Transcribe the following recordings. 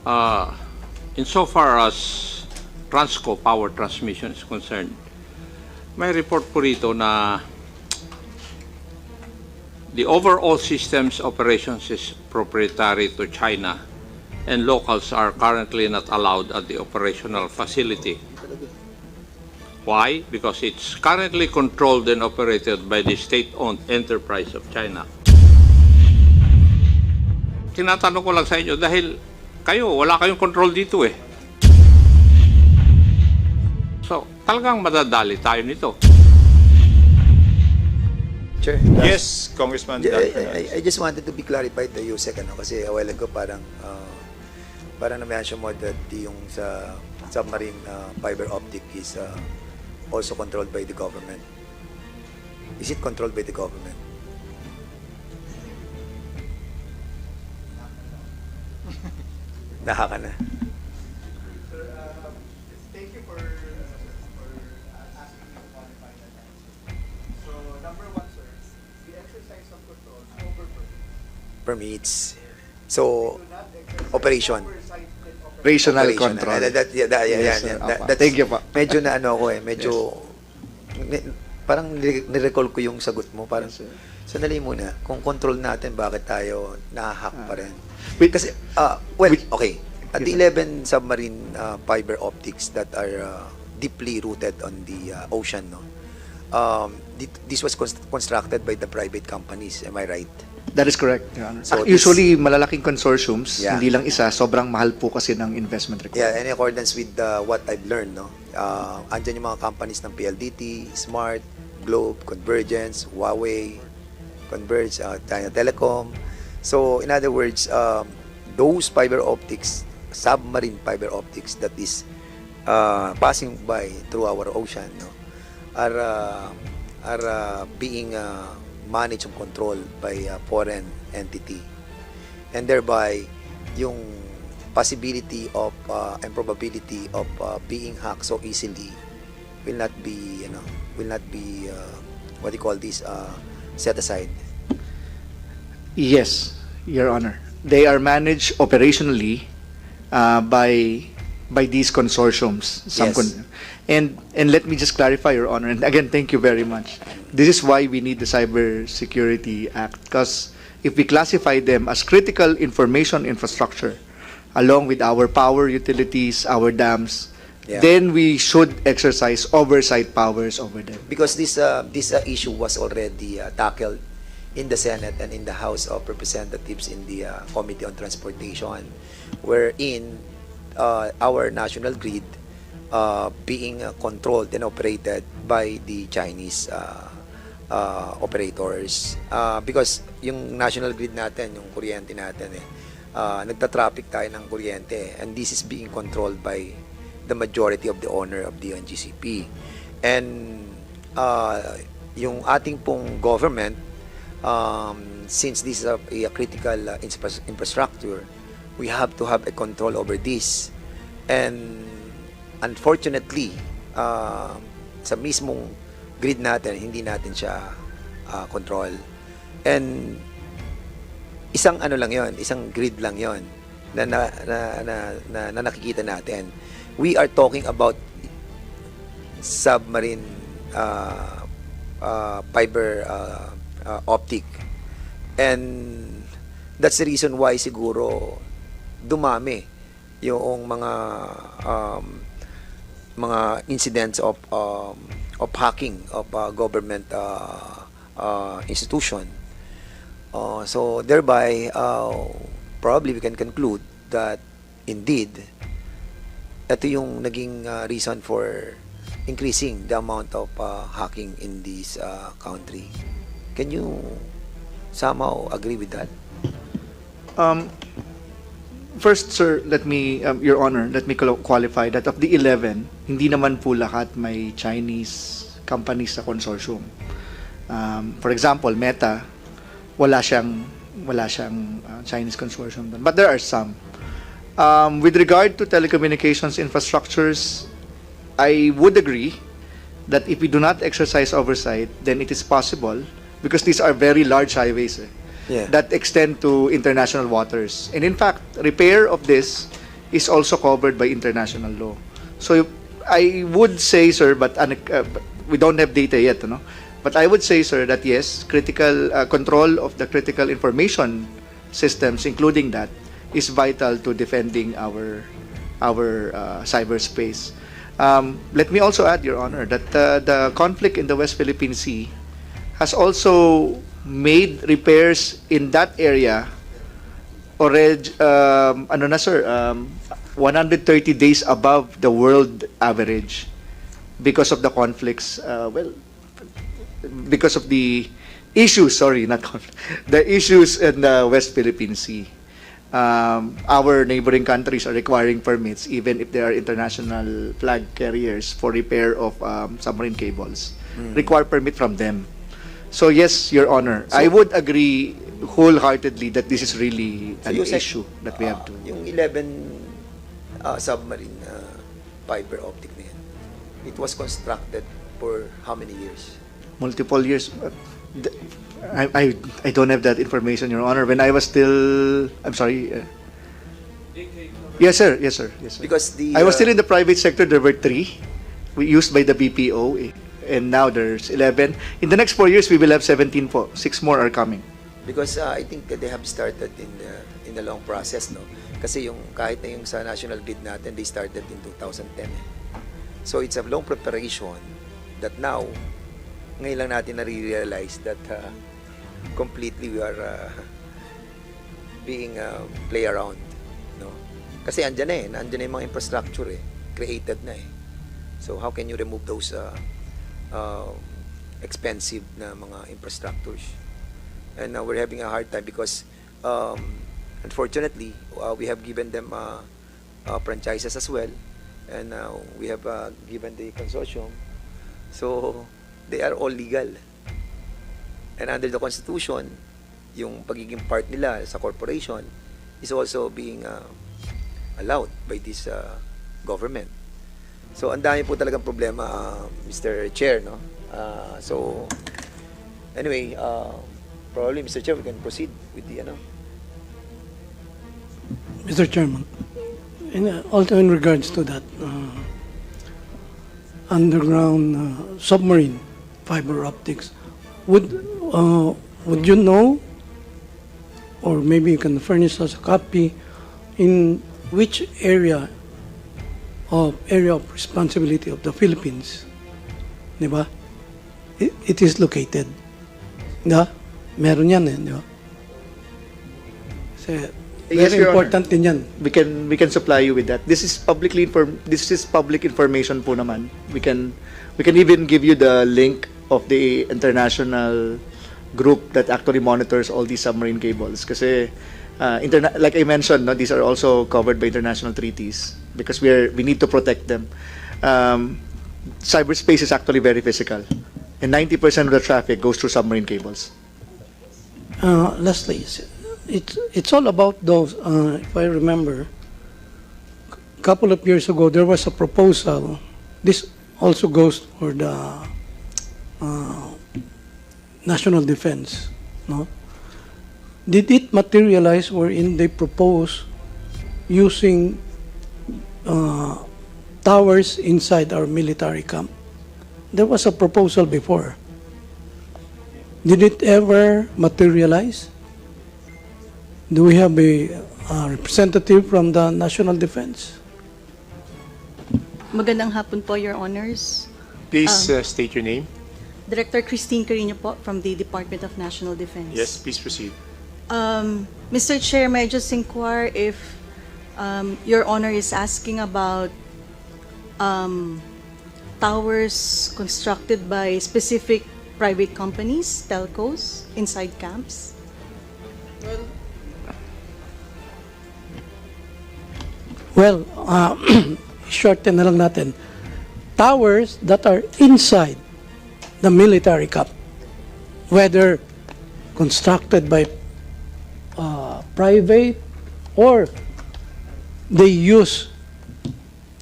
Uh, Insofar as Transco power transmission is concerned, may report po rito na the overall system's operations is proprietary to China and locals are currently not allowed at the operational facility. Why? Because it's currently controlled and operated by the state-owned enterprise of China. Tinatanong ko lang sa inyo dahil kayo, wala kayong control dito eh. So, talagang madadali tayo nito. Sure. Yes, Congressman. I just wanted to be clarified to you second, kasi a while ago parang na-mention mo that yung sa submarine fiber optic is also controlled by the government. Is it controlled by the government? Naha ka na. Sir, thank you for asking me to qualify that answer. So, number one, sir, the exercise of control over Permits. So, operation. Operational control. Yes, Thank you po. Medyo na ano ako eh, medyo parang nirecall ko yung sagot mo. Parang, sandali muna, kung control natin, bakit tayo nahahack pa rin? Kasi, okay. At the 11 submarine fiber optics that are deeply rooted on the ocean, no? This was constructed by the private companies, am I right? That is correct, Your Honor. So Usually, malalaking consortiums, Yeah. hindi lang isa, sobrang mahal po kasi ng investment Yeah, required. in accordance with what I've learned, no? Andyan yung mga companies ng PLDT, Smart, Globe, Convergence, Huawei, Converge, China Telecom. So, in other words, those fiber optics, submarine fiber optics that is passing by through our ocean, no, are being managed and controlled by a foreign entity, and thereby yung possibility of and probability of being hacked so easily will not be what do you call this, set aside. Yes, Your Honor. They are managed operationally by these consortiums. Yes. And let me just clarify, Your Honor, and again, thank you very much. This is why we need the Cyber Security Act, because if we classify them as critical information infrastructure, along with our power utilities, our dams, Yeah. then we should exercise oversight powers over them. Because this issue was already tackled in the Senate and in the House of Representatives in the Committee on Transportation, wherein our national grid being controlled and operated by the Chinese operators. Because yung national grid natin, yung kuryente natin, nagta-traffic tayo ng kuryente, and this is being controlled by the majority of the owner of the NGCP. And yung ating pong government, since this is a critical infrastructure, we have to have a control over this. And unfortunately, sa mismong grid natin, hindi natin siya control. And isang ano lang yon, isang grid lang yon na nakikita natin. We are talking about submarine fiber optic, and that's the reason why siguro dumami yung mga incidents of hacking of government institution. So thereby probably we can conclude that indeed ito yung naging reason for increasing the amount of hacking in this country. Can you somehow agree with that? First, sir, let me, Your Honor, let me qualify that of the 11, hindi naman po lahat may Chinese companies sa consortium. For example, Meta, wala siyang Chinese consortium doon. But there are some. With regard to telecommunications infrastructures, I would agree that if we do not exercise oversight, then it is possible, because these are very large highways Yeah. that extend to international waters. And in fact, repair of this is also covered by international law. So I would say, sir, but we don't have data yet, no? But I would say, sir, that yes, critical control of the critical information systems, including that, is vital to defending our cyberspace. Let me also add, Your Honor, that the conflict in the West Philippine Sea has also made repairs in that area already, 130 days above the world average because of the conflicts, because of the issues, sorry, not conflict, the issues in the West Philippine Sea. Our neighboring countries are requiring permits even if they are international flag carriers for repair of submarine cables. Require permit from them. So yes, Your Honor, I would agree wholeheartedly that this is really an issue that we have to. Yung 11 submarine fiber optic na yan, it was constructed for how many years? Multiple years. I don't have that information, Your Honor. When I was still, I'm sorry. Yes, sir. Yes, sir. Yes, sir. Because I was still in the private sector. There were 3 used by the BPO, and now there's 11. In the next 4 years, we will have 17 po. 6 more are coming. Because I think they have started in the long process, no? Kasi yung kahit na yung sa national grid natin, they started in 2010. So it's a long preparation that now, ngayon lang natin na-realize that completely we are being play around, no? Kasi andyan na yung mga infrastructure created na So how can you remove those expensive na mga infrastructures? And we're having a hard time because unfortunately we have given them franchises as well, and we have given the consortium, so they are all legal, and under the Constitution yung pagiging part nila sa corporation is also being allowed by this government. So ang dami po talagang problema, Mr. Chair, no? So anyway, probably, Mr. Chair, we can proceed with the Mr. Chairman, also in regards to that underground submarine fiber optics, would you know, or maybe you can furnish us a copy, in which area of responsibility of the Philippines, di ba? It is located. Di ba? Meron yan di ba? Kasi Yes, very Your important din yan. We can supply you with that. This is public information po naman. We can even give you the link of the international group that actually monitors all these submarine cables. Kasi like I mentioned, no, these are also covered by international treaties because we need to protect them. Cyberspace is actually very physical, and 90% of the traffic goes through submarine cables. Lastly, it's all about those. If I remember, a couple of years ago, there was a proposal. This also goes for the national defense. No, did it materialize wherein they propose using towers inside our military camp? There was a proposal before. Did it ever materialize? Do we have a representative from the National Defense? Magandang hapon po, Your Honors. Please state your name. Director Christine Carino po from the Department of National Defense. Yes, please proceed. Mr. Chair, may I just inquire if Your Honor is asking about towers constructed by specific private companies, telcos, inside camps? Well, shorten na lang natin. Towers that are inside the military camp, whether constructed by private or they use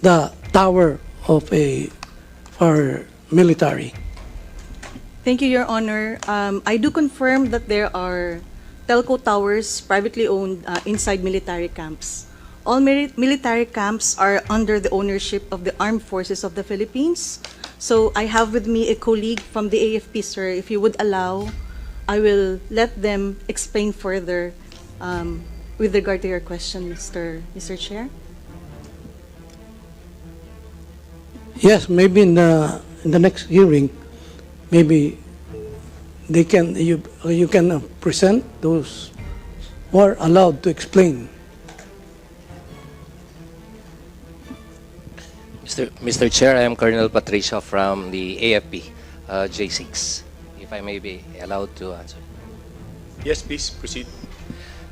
the tower of our military. Thank you, Your Honor. I do confirm that there are telco towers privately owned inside military camps. all military camps are under the ownership of the Armed Forces of the Philippines. So I have with me a colleague from the AFP, sir. If you would allow, I will let them explain further with regard to your question, Mr. Chair. Yes, maybe in the next hearing, maybe they can you can present those who are allowed to explain. Mr. Chair, I am Colonel Patricia from the AFP J6. If I may be allowed to answer. Yes, please proceed.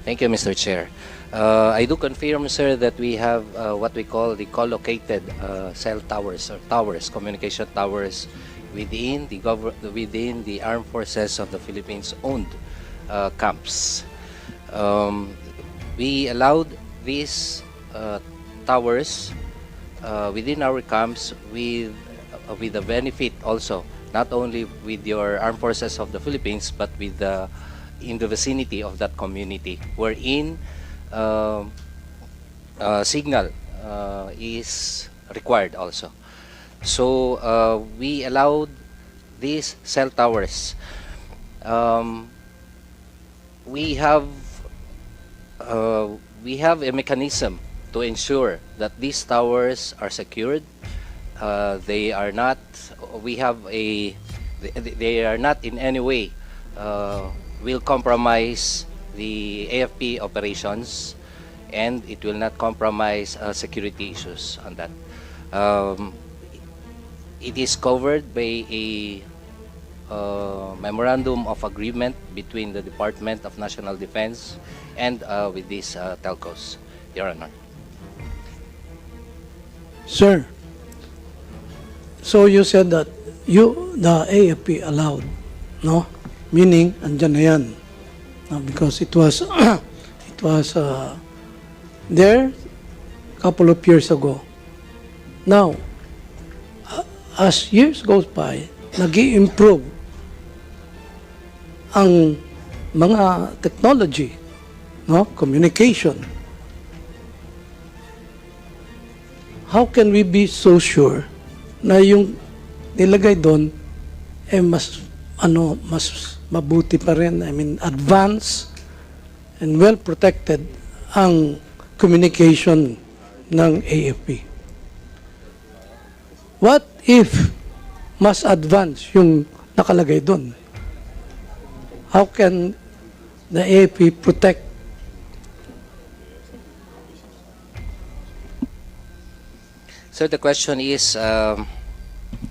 Thank you, Mr. Chair. I do confirm, sir, that we have what we call the co-located cell towers or towers, communication towers within the Armed Forces of the Philippines owned camps. We allowed these towers within our camps with the benefit also, not only with your Armed Forces of the Philippines, but with in the vicinity of that community, wherein signal is required also. So we allowed these cell towers. We have a mechanism to ensure that these towers are secured. They are not. They are not in any way will compromise the AFP operations, and it will not compromise security issues on that. It is covered by a memorandum of agreement between the Department of National Defense and with these telcos, Your Honor. Sir, so you said that the AFP allowed, no? Meaning, andyan na yan. Because it was there a couple of years ago. Now, as years goes by, nag-i-improve ang mga technology, no? Communication. How can we be so sure na yung nilagay doon mas mabuti pa rin, I mean, advanced and well protected ang communication ng AFP? What if mas advanced yung nakalagay doon? How can the AFP protect? So the question is,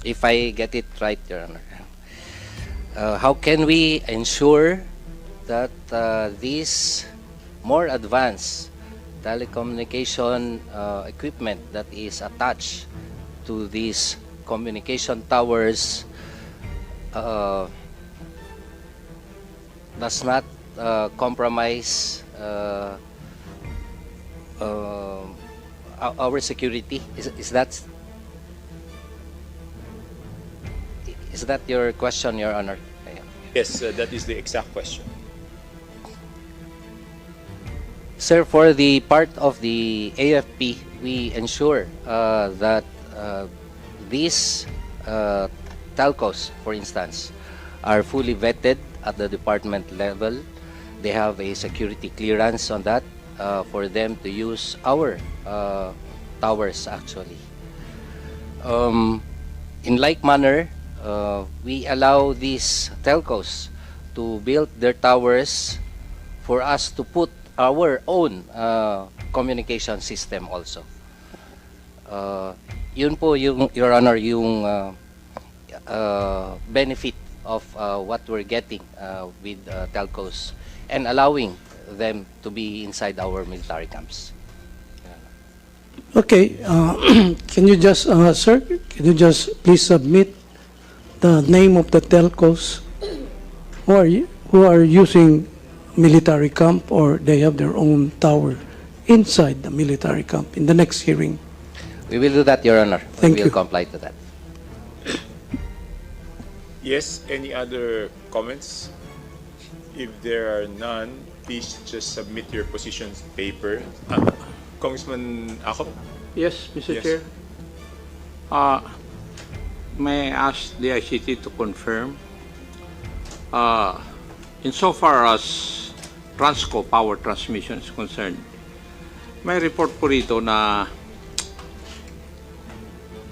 if I get it right, Your Honor, how can we ensure that this more advanced telecommunication equipment that is attached to these communication towers does not compromise our security? Is that your question, Your Honor? Yes, that is the exact question. Sir, for the part of the AFP, we ensure that these telcos, for instance, are fully vetted at the department level. They have a security clearance on that for them to use our towers, actually. In like manner, we allow these telcos to build their towers for us to put our own communication system also. Yun po yung, Your Honor, yung benefit of what we're getting with telcos and allowing them to be inside our military camps. Okay, can you just, sir, can you just please submit the name of the telcos who are using military camp, or they have their own tower inside the military camp in the next hearing? We will do that, Your Honor. Thank we you. will comply to that. Yes, any other comments? If there are none, please just submit your positions paper. Congressman ACOP? Yes, Mr. Yes. Chair. May I ask the ICT to confirm, insofar as Transco power transmission is concerned, may report po rito na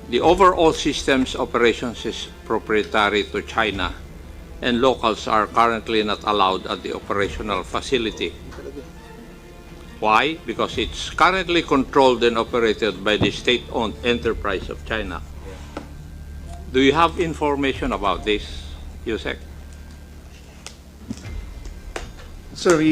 the overall systems operations is proprietary to China and locals are currently not allowed at the operational facility. Why? Because it's currently controlled and operated by the state-owned enterprise of China. Do you have information about this, Yusek? Sir,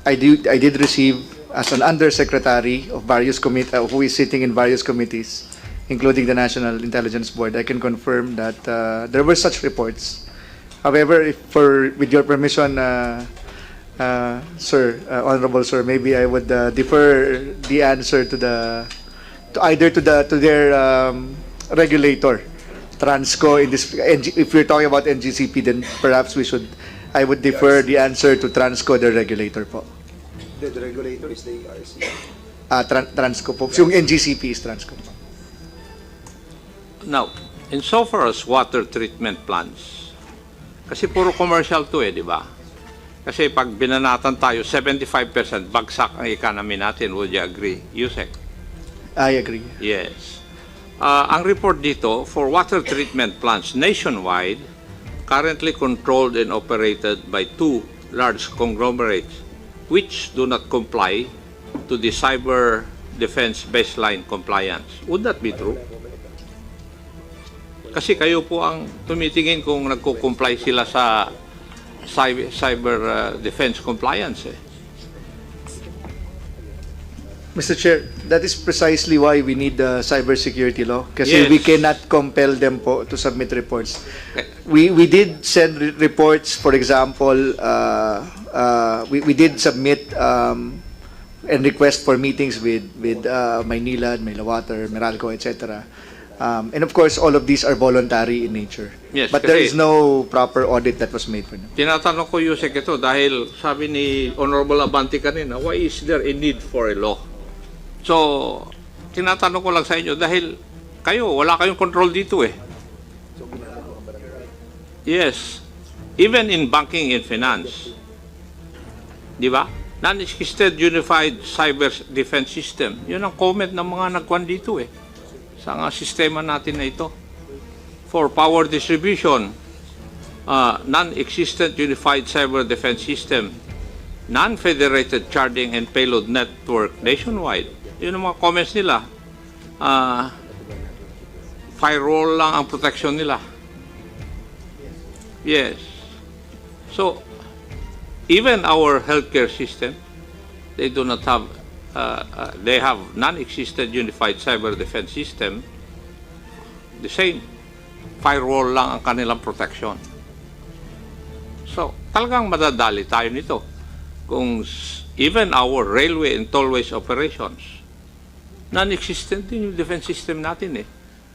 I did receive as an undersecretary of various who is sitting in various committees, including the National Intelligence Board. I can confirm that there were such reports. However, with your permission, sir, honorable sir, maybe I would defer the answer to their regulator, Transco. In this, if we're talking about NGCP, then perhaps I would defer the answer to Transco, the regulator po. The regulator is the ERC. Transco po. Yung NGCP is Transco. Now, insofar as water treatment plants, kasi puro commercial to di ba? Kasi pag binanatan tayo, 75% bagsak ang economy natin. Would you agree, Yusek? I agree. Yes. Ang report dito, for water treatment plants nationwide, currently controlled and operated by two large conglomerates which do not comply to the cyber defense baseline compliance. Would that be true? Kasi kayo po ang tumitingin kung nagko-comply sila sa cyber defense compliance. Mr. Chair, that is precisely why we need the cybersecurity law. Kasi Yes. we cannot compel them po to submit reports. We did send reports, for example, we did submit and request for meetings with Maynila, Water, Meralco, etc. And of course, all of these are voluntary in nature. Yes, But there kasi- is no proper audit that was made for them. Tinatanong ko, Yusek, ito dahil sabi ni Honorable Abante kanina, why is there a need for a law? So, tinatanong ko lang sa inyo dahil wala kayong control dito Yes. Even in banking and finance. Di ba? Non-existent Unified Cyber Defense System. Yun ang comment ng mga nagkuhan dito sa nga sistema natin na ito. For power distribution, non-existent Unified Cyber Defense System, non-federated charging and payload network nationwide. Yun ang mga comments nila. Firewall lang ang protection nila. Yes. So, even our healthcare system, they do not have, they have non-existent Unified Cyber Defense System. The same. Firewall lang ang kanilang protection. So, talagang madadali tayo nito. Kung even our railway and tollways operations, non-existent din yung defense system natin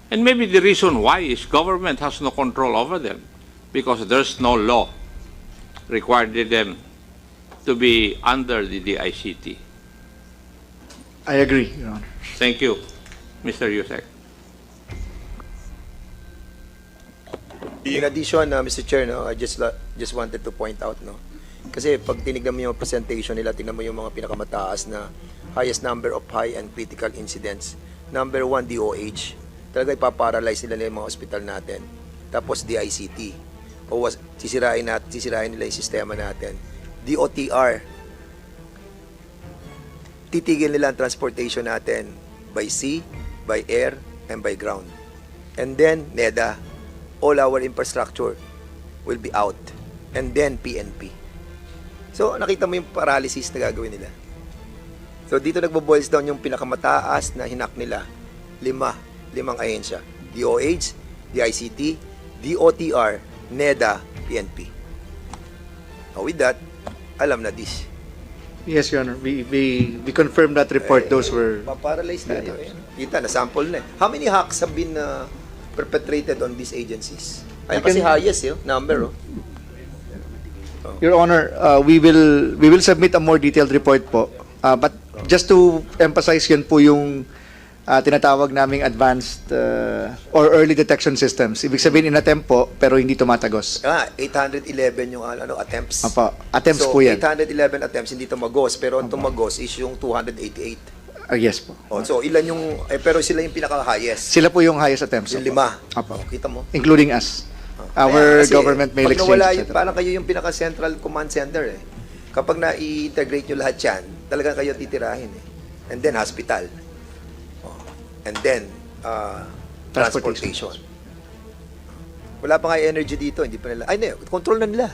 And maybe the reason why is government has no control over them because there's no law requiring them to be under the DICT. I agree, Your Honor. Thank you, Mr. Yusek. In addition, Mr. Chair, I just wanted to point out, kasi pag tinignan mo yung presentation nila, tingnan mo yung mga pinakamataas na highest number of high and critical incidents. Number 1, DOH. Talaga ipaparalyze nila yung mga hospital natin. Tapos DICT. Sisirain nila yung sistema natin. DOTR. Titigil nila ang transportation natin by sea, by air, and by ground. And then, NEDA. All our infrastructure will be out. And then, PNP. So, nakita mo yung paralysis na gagawin nila. So, dito nagbo-boils down yung pinakamataas na hinak nila. Limang ahensya. DOH, DICT, DOTR, NEDA, PNP. Now, with that, alam na this. Yes, Your Honor. We confirmed that report. Those were... Paparalyze na yun. Kita, na-sample na. How many hacks have been perpetrated on these agencies? Ay, kasi highest number. Your Honor, we will submit a more detailed report po. But just to emphasize, yun po yung tinatawag naming advanced or early detection systems. Ibig sabihin, in-attempt po, pero hindi tumatagos. 811 yung attempts. Apa, attempts So, po yan. 811 attempts, hindi tumagos. Pero ang tumagos is yung 288. Yes po. So, ilan yung, pero sila yung pinaka-highest. Sila po yung highest attempts. Yung Opo. 5. Apo. Kita mo? Including us. Kaya Our kasi, government mail pag exchange, nawala etc. yun, parang kayo yung pinaka-central command center eh. Kapag na-integrate nyo lahat yan, talagang kayo titirahin eh. And then hospital. And then transportation. Wala pa nga energy dito, hindi pa nila. Ay, no, control na nila.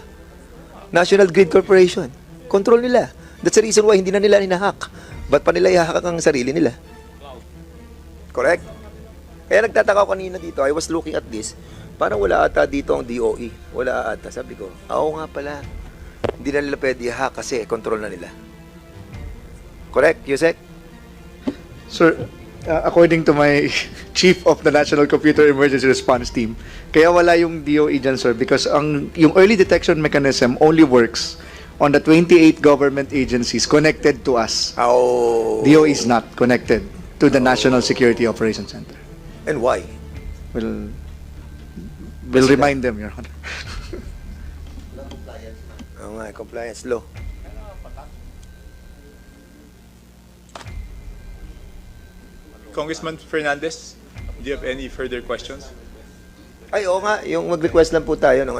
National Grid Corporation. Control nila. That's the reason why hindi na nila inahack. Ba't pa nila ihahak ang sarili nila? Correct? Kaya nagtataka ko kanina dito, I was looking at this, parang wala ata dito ang DOE. Wala ata. Sabi ko, oo nga pala. Hindi na nila pwede i-hack kasi control na nila. Correct, Yusek? Sir, according to my chief of the National Computer Emergency Response Team, kaya wala yung DOE dyan, sir, because yung early detection mechanism only works on the 28 government agencies connected to us. Oh. DOE is not connected to the National Security Operations Center. And why? We'll remind them, Your Honor. Oo nga, compliance law. Congressman Fernandez, do you have any further questions? Ay, oo nga, yung mag-request lang po tayo ng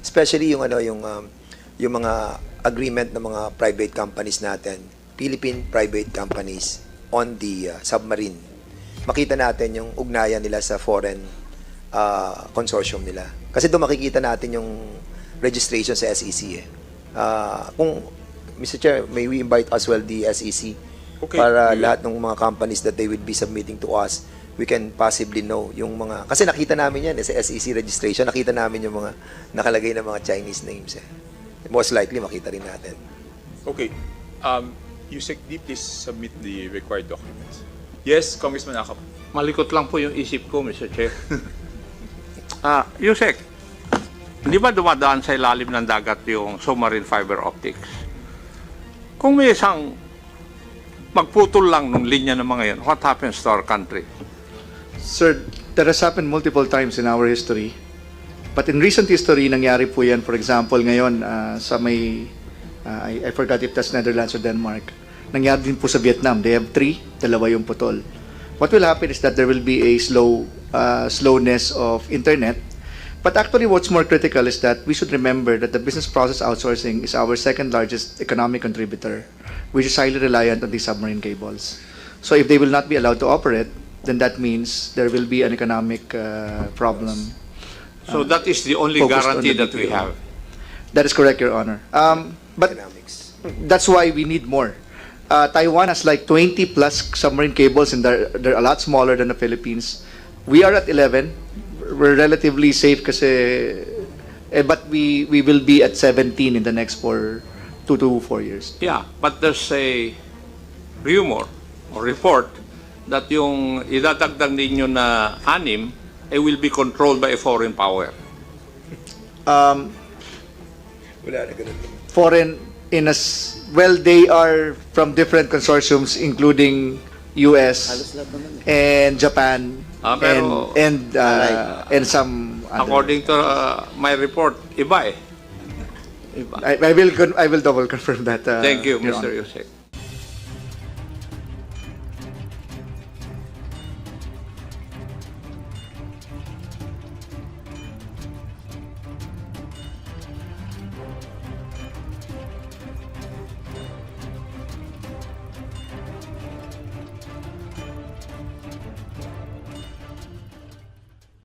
especially yung yung mga agreement ng mga private companies natin, Philippine private companies on the submarine. Makita natin yung ugnayan nila sa foreign consortium nila. Kasi doon makikita natin yung registration sa SEC eh. Kung Mr. Chair, may we invite as well the SEC para lahat ng mga companies that they would be submitting to us, we can possibly know yung mga, kasi nakita namin yan sa SEC registration, nakita namin yung mga nakalagay na mga Chinese names eh. Most likely makita rin natin. Okay. Yusek, please submit the required documents. Yes, Congressman ACOP. Malikot lang po yung isip ko, Mr. Chair. Yusek, di ba dumadaan sa ilalim ng dagat yung submarine fiber optics? Kung may isang magputol lang ng linya ng mga yan, what happens to our country? Sir, that has happened multiple times in our history. But in recent history, nangyari po yan. For example, ngayon, sa may, I forgot if that's Netherlands or Denmark. Nangyari din po sa Vietnam. They have 3, 2 yung putol. What will happen is that there will be a slowness of internet. But actually, what's more critical is that we should remember that the business process outsourcing is our second largest economic contributor, which is highly reliant on these submarine cables. So if they will not be allowed to operate, then that means there will be an economic problem. So that is the only focused on guarantee the that we BPO. have. That is correct, Your Honor. But Economics. that's why we need more. Taiwan has like 20 plus submarine cables, and they're a lot smaller than the Philippines. We are at 11. We're relatively safe kasi, but we will be at 17 in the next 2 to 4 years. Yeah, but there's a rumor or report that yung idadagdag ninyo na 6 will be controlled by a foreign power. Wala na ganun. Foreign well, they are from different consortiums, including US and Japan Pero, and some other. according to my report, iba eh. Iba. I will double confirm that. Thank you, Your Mr. Honor. Yusek.